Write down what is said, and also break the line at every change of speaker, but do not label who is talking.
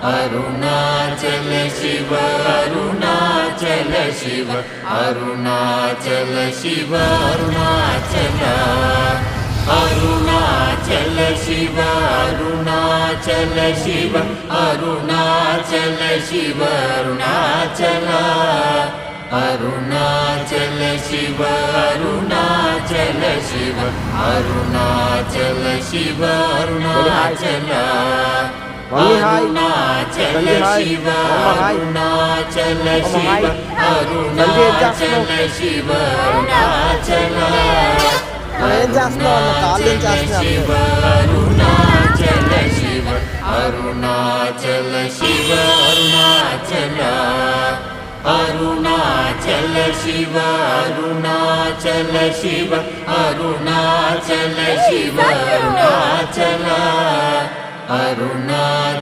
Arunachal Shiv Arunachal Shiv Arunachal Shiv Arunachal Arunachal Shiv Arunachal Shiv Arunachal Shiv Arunachal Arunachal Shiv Arunachal Shiv Arunachal Shiv Arunachal Arunachal Shiv Arunachal Shiv Arunachal Shiv Arunachal Shiv Arunachal Shiv Arunachal Shiv Arunachal Arunachal Shiv Arunachal Shiv Arunachal Shiv Arunachal Arunachal